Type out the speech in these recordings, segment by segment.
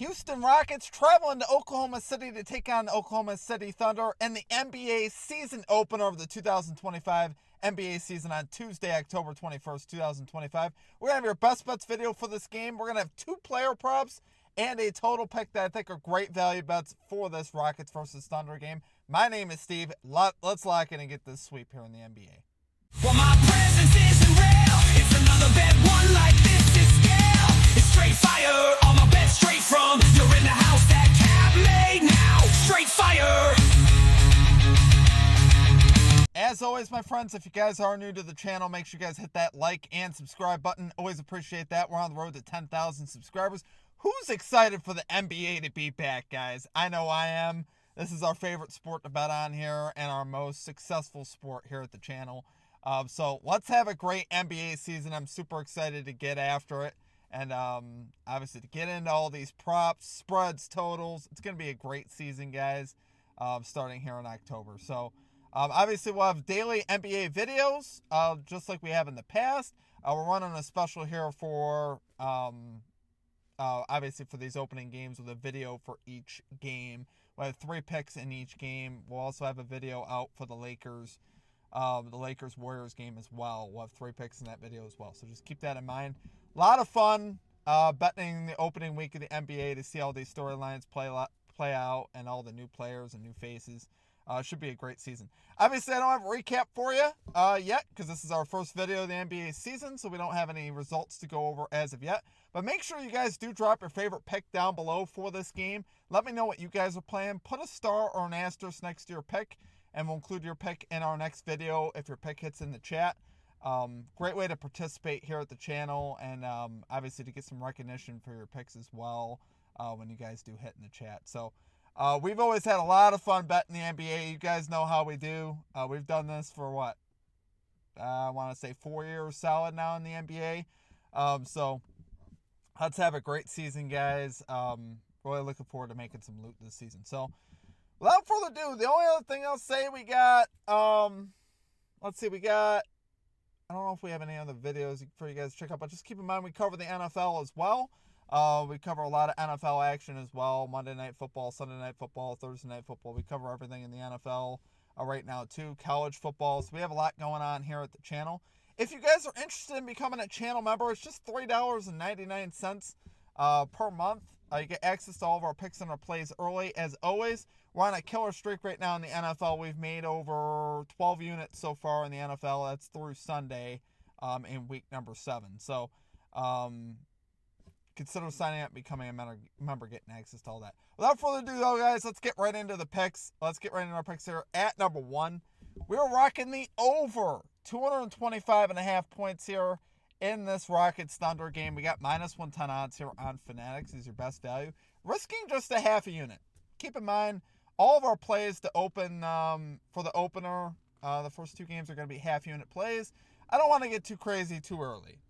Houston Rockets traveling to Oklahoma City to take on the Oklahoma City Thunder in the NBA season opener of the 2025 NBA season on Tuesday, October 21st, 2025. We're going to have your best bets video for this game. We're going to have 2 player props and a total pick that I think are great value bets for this Rockets versus Thunder game. My name is Steve. Let's lock in and get this sweep here in the NBA. Well, my presence isn't real. It's another bad one like this is scale. It's straight fire. All my bets straight from. You're in the house that cat made now. Straight fire. As always, my friends, if you guys are new to the channel, make sure you guys hit that like and subscribe button. Always appreciate that. We're on the road to 10,000 subscribers. Who's excited for the NBA to be back, guys? I know I am. This is our favorite sport to bet on here and our most successful sport here at the channel. So let's have a great NBA season. I'm super excited to get after it. And obviously to get into all these props, spreads, totals. It's going to be a great season, guys, starting here in October. So obviously we'll have daily NBA videos, just like we have in the past. We're running a special here for, obviously for these opening games with a video for each game. We'll have 3 picks in each game. We'll also have a video out for the Lakers-Warriors game as well. We'll have 3 picks in that video as well. So just keep that in mind. A lot of fun betting the opening week of the NBA to see all these storylines play out and all the new players and new faces. Should be a great season. Obviously, I don't have a recap for you yet because this is our first video of the NBA season, so we don't have any results to go over as of yet. But make sure you guys do drop your favorite pick down below for this game. Let me know what you guys are playing. Put a star or an asterisk next to your pick, and we'll include your pick in our next video if your pick hits in the chat. Great way to participate here at the channel, and obviously to get some recognition for your picks as well when you guys do hit in the chat. So we've always had a lot of fun betting the NBA. You guys know how we do. We've done this for what? I want to say 4 years solid now in the NBA. So let's have a great season, guys. Really looking forward to making some loot this season. So without further ado, the only other thing I'll say, we got, let's see, I don't know if we have any other videos for you guys to check out, but just keep in mind we cover the NFL as well. We cover a lot of NFL action as well. Monday Night Football, Sunday Night Football, Thursday Night Football. We cover everything in the NFL right now too. College football. So we have a lot going on here at the channel. If you guys are interested in becoming a channel member, it's just $3.99 per month. You get access to all of our picks and our plays early. As always, we're on a killer streak right now in the NFL. We've made over 12 units so far in the NFL. That's through Sunday in week number 7. So consider signing up, becoming a member, getting access to all that. Without further ado, though, guys, let's get right into the picks. Let's get right into our picks here. At number 1, we're rocking the over 225.5 points here in this Rockets Thunder game. We got minus 110 odds here on Fanatics is your best value. Risking just a half a unit. Keep in mind, all of our plays to open for the opener, the first 2 games are going to be half unit plays. I don't want to get too crazy too early.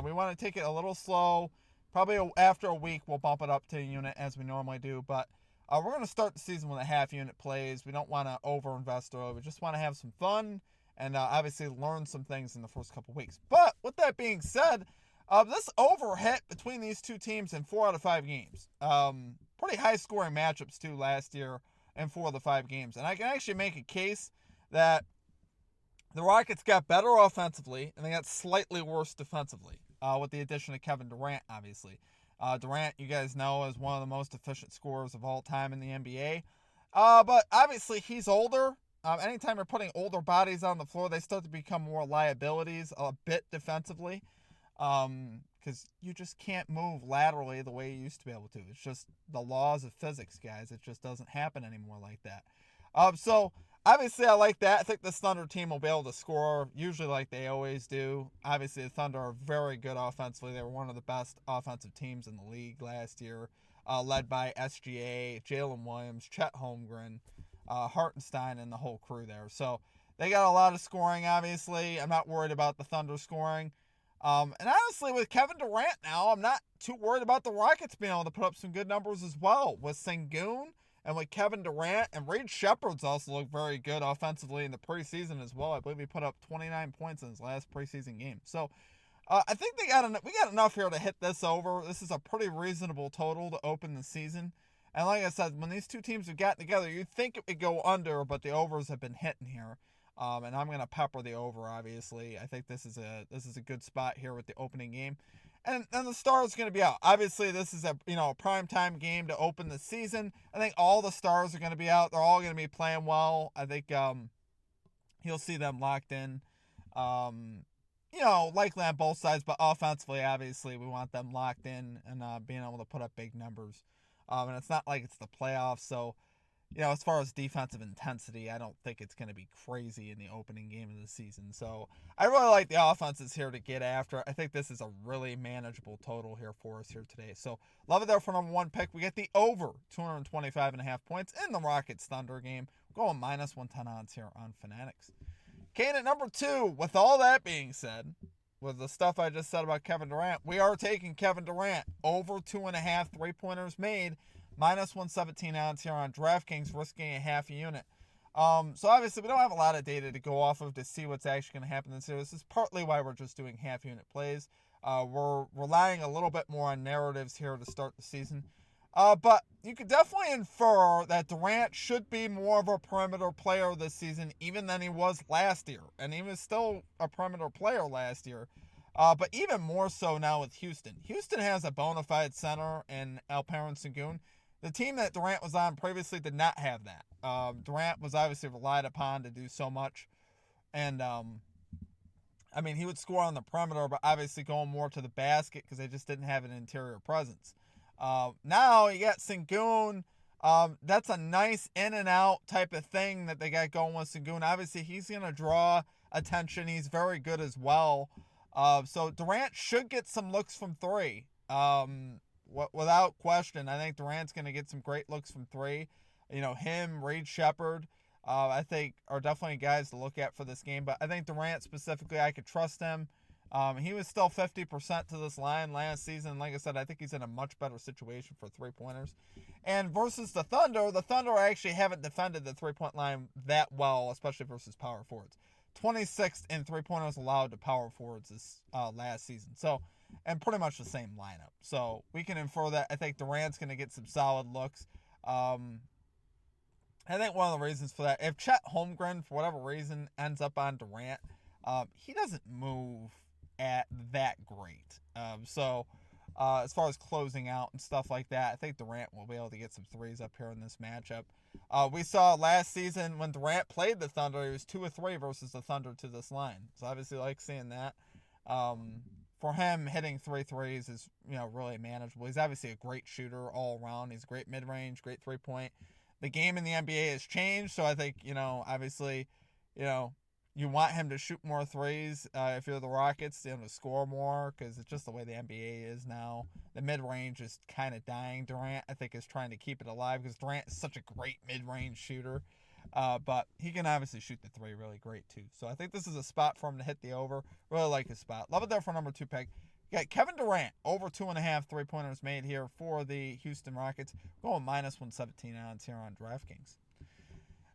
We want to take it a little slow. Probably after a week, we'll bump it up to a unit as we normally do. But we're going to start the season with a half unit plays. We don't want to over-invest early. We just want to have some fun and obviously learn some things in the first couple weeks. But with that being said, this over hit between these 2 teams in 4 out of 5 games. Pretty high-scoring matchups, too, last year in 4 of the 5 games. And I can actually make a case that the Rockets got better offensively and they got slightly worse defensively with the addition of Kevin Durant, obviously. Durant, you guys know, is one of the most efficient scorers of all time in the NBA. But obviously, he's older. Anytime you're putting older bodies on the floor, they start to become more liabilities a bit defensively. Because you just can't move laterally the way you used to be able to. It's just the laws of physics, guys. It just doesn't happen anymore like that. So, obviously, I like that. I think this Thunder team will be able to score, usually like they always do. Obviously, the Thunder are very good offensively. They were one of the best offensive teams in the league last year, led by SGA, Jalen Williams, Chet Holmgren, Hartenstein, and the whole crew there. So, they got a lot of scoring, obviously. I'm not worried about the Thunder scoring. And honestly, with Kevin Durant now, I'm not too worried about the Rockets being able to put up some good numbers as well. With Sengun and with Kevin Durant, and Reed Shepherd's also looked very good offensively in the preseason as well. I believe he put up 29 points in his last preseason game. So I think we got enough here to hit this over. This is a pretty reasonable total to open the season. And like I said, when these two teams have gotten together, you'd think it would go under, but the overs have been hitting here. And I'm gonna pepper the over. Obviously, I think this is a good spot here with the opening game, and the Stars going to be out. Obviously, this is a prime time game to open the season. I think all the Stars are going to be out. They're all going to be playing well. I think you'll see them locked in. Likely on both sides, but offensively, obviously, we want them locked in and being able to put up big numbers. And it's not like it's the playoffs, so as far as defensive intensity, I don't think it's going to be crazy in the opening game of the season. So I really like the offenses here to get after. I think this is a really manageable total here for us here today. So love it there for number one pick. We get the over 225.5 points in the Rockets Thunder game. We're going minus 110 odds here on Fanatics. Kane at number two. With all that being said, with the stuff I just said about Kevin Durant, we are taking Kevin Durant over 2.5 3-pointers made. Minus 117 odds here on DraftKings, risking a half a unit. So obviously we don't have a lot of data to go off of to see what's actually going to happen this year. This is partly why we're just doing half unit plays. We're relying a little bit more on narratives here to start the season. But you could definitely infer that Durant should be more of a perimeter player this season even than he was last year. And he was still a perimeter player last year. But even more so now with Houston. Houston has a bona fide center in Alperen Sengun. The team that Durant was on previously did not have that. Durant was obviously relied upon to do so much. And, he would score on the perimeter, but obviously going more to the basket because they just didn't have an interior presence. Now you got Sengun. That's a nice in and out type of thing that they got going with Sengun. Obviously, he's going to draw attention. He's very good as well. So Durant should get some looks from three. Without question, I think Durant's going to get some great looks from three. Him, Reed Shepherd, I think are definitely guys to look at for this game. But I think Durant specifically, I could trust him. He was still 50% to this line last season. Like I said, I think he's in a much better situation for three-pointers. And versus the Thunder actually haven't defended the three-point line that well, especially versus power forwards. 26th in three-pointers allowed to power forwards this last season. So, and pretty much the same lineup. So we can infer that I think Durant's going to get some solid looks. I think one of the reasons for that, if Chet Holmgren, for whatever reason, ends up on Durant, he doesn't move at that great. As far as closing out and stuff like that, I think Durant will be able to get some threes up here in this matchup. We saw last season when Durant played the Thunder, he was 2 of 3 versus the Thunder to this line. So obviously like seeing that. For him, hitting 3 threes is, really manageable. He's obviously a great shooter all around. He's a great mid-range, great three-point. The game in the NBA has changed, so I think, obviously, you want him to shoot more threes if you're the Rockets, to score more, because it's just the way the NBA is now. The mid-range is kind of dying. Durant, I think, is trying to keep it alive because Durant is such a great mid-range shooter. But he can obviously shoot the three really great, too. So I think this is a spot for him to hit the over. Really like his spot. Love it there for number 2 pick. You got Kevin Durant, over 2.5 3-pointers made here for the Houston Rockets. Going minus 117 odds here on DraftKings.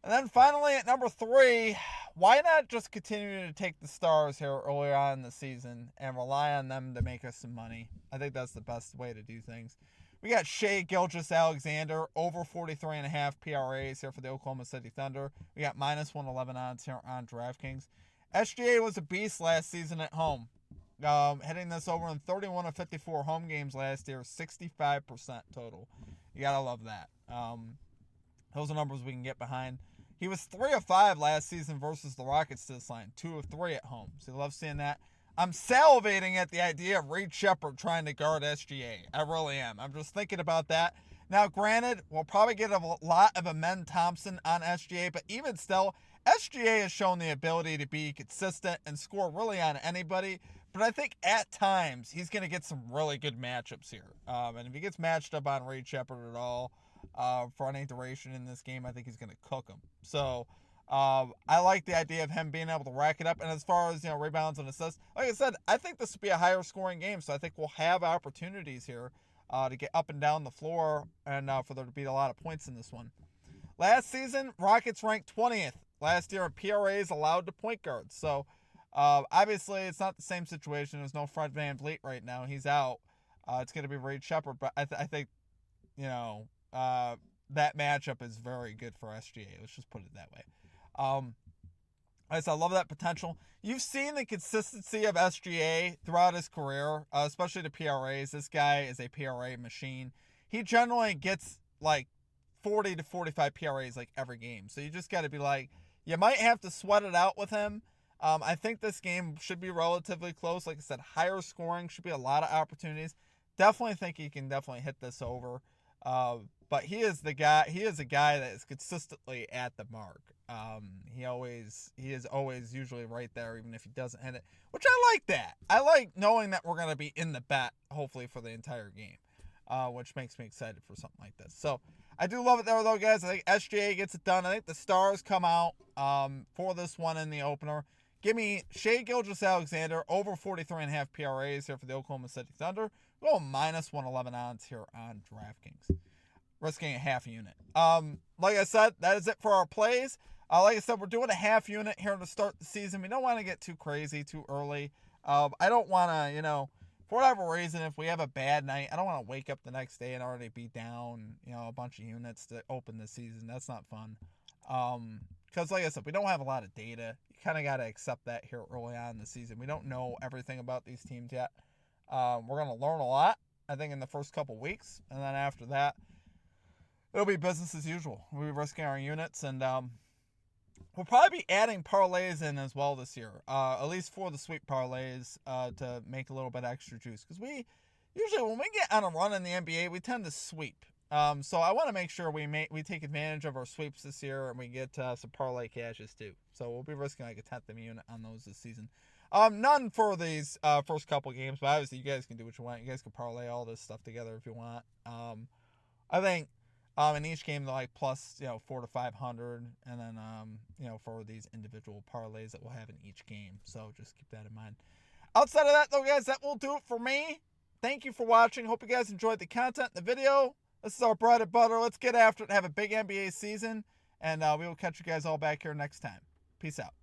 And then finally at number 3, why not just continue to take the Stars here earlier on in the season and rely on them to make us some money? I think that's the best way to do things. We got Shai Gilgeous-Alexander, over 43.5 PRAs here for the Oklahoma City Thunder. We got minus 111 odds here on DraftKings. SGA was a beast last season at home. Hitting this over in 31 of 54 home games last year, 65% total. You got to love that. Those are numbers we can get behind. He was 3 of 5 last season versus the Rockets to this line. 2 of 3 at home. So you love seeing that. I'm salivating at the idea of Reed Shepherd trying to guard SGA. I really am. I'm just thinking about that. Now, granted, we'll probably get a lot of Amen Thompson on SGA, but even still, SGA has shown the ability to be consistent and score really on anybody. But I think at times he's going to get some really good matchups here. And if he gets matched up on Reed Shepherd at all for any duration in this game, I think he's going to cook him. So I like the idea of him being able to rack it up. And as far as rebounds and assists, like I said, I think this will be a higher scoring game. So I think we'll have opportunities here to get up and down the floor and for there to be a lot of points in this one. Last season, Rockets ranked 20th last year in PRAs allowed to point guards. So Obviously, it's not the same situation. There's no Fred VanVleet right now. He's out. It's going to be Reed Shepard, but I think, that matchup is very good for SGA. Let's just put it that way. I love that potential. You've seen the consistency of SGA throughout his career, especially the PRAs. This guy is a PRA machine. He generally gets like 40 to 45 PRAs like every game. So you just got to be like, you might have to sweat it out with him. I think this game should be relatively close. Like I said, higher scoring, should be a lot of opportunities. Definitely think he can definitely hit this over. But he is a guy that is consistently at the mark. He is always usually right there, even if he doesn't hit it, which I like that. I like knowing that we're going to be in the bet, hopefully, for the entire game, which makes me excited for something like this. So I do love it there, though, guys. I think SGA gets it done. I think the stars come out for this one in the opener. Give me Shai Gilgeous-Alexander over 43.5 PRAs here for the Oklahoma City Thunder. Go minus 111 odds here on DraftKings. Risking a half unit. Like I said, that is it for our plays. Like I said, we're doing a half unit here to start the season. We don't want to get too crazy too early. I don't want to, for whatever reason, if we have a bad night, I don't want to wake up the next day and already be down, a bunch of units to open the season. That's not fun. Because like I said, we don't have a lot of data. You kind of got to accept that here early on in the season. We don't know everything about these teams yet. We're going to learn a lot, I think, in the first couple weeks. And then after that, it'll be business as usual. We'll be risking our units. And we'll probably be adding parlays in as well this year. At least for the sweep parlays to make a little bit extra juice. Because we usually, when we get on a run in the NBA, we tend to sweep. So I want to make sure we take advantage of our sweeps this year and we get some parlay cashes too. So we'll be risking like a 10th of a unit on those this season. None for these first couple games, but obviously you guys can do what you want. You guys can parlay all this stuff together if you want. I think in each game they're like plus 400 to 500, and then for these individual parlays that we'll have in each game. So just keep that in mind. Outside of that though, guys, that will do it for me. Thank you for watching. Hope you guys enjoyed the content in the video. This is our bread and butter. Let's get after it and have a big NBA season. And we will catch you guys all back here next time. Peace out.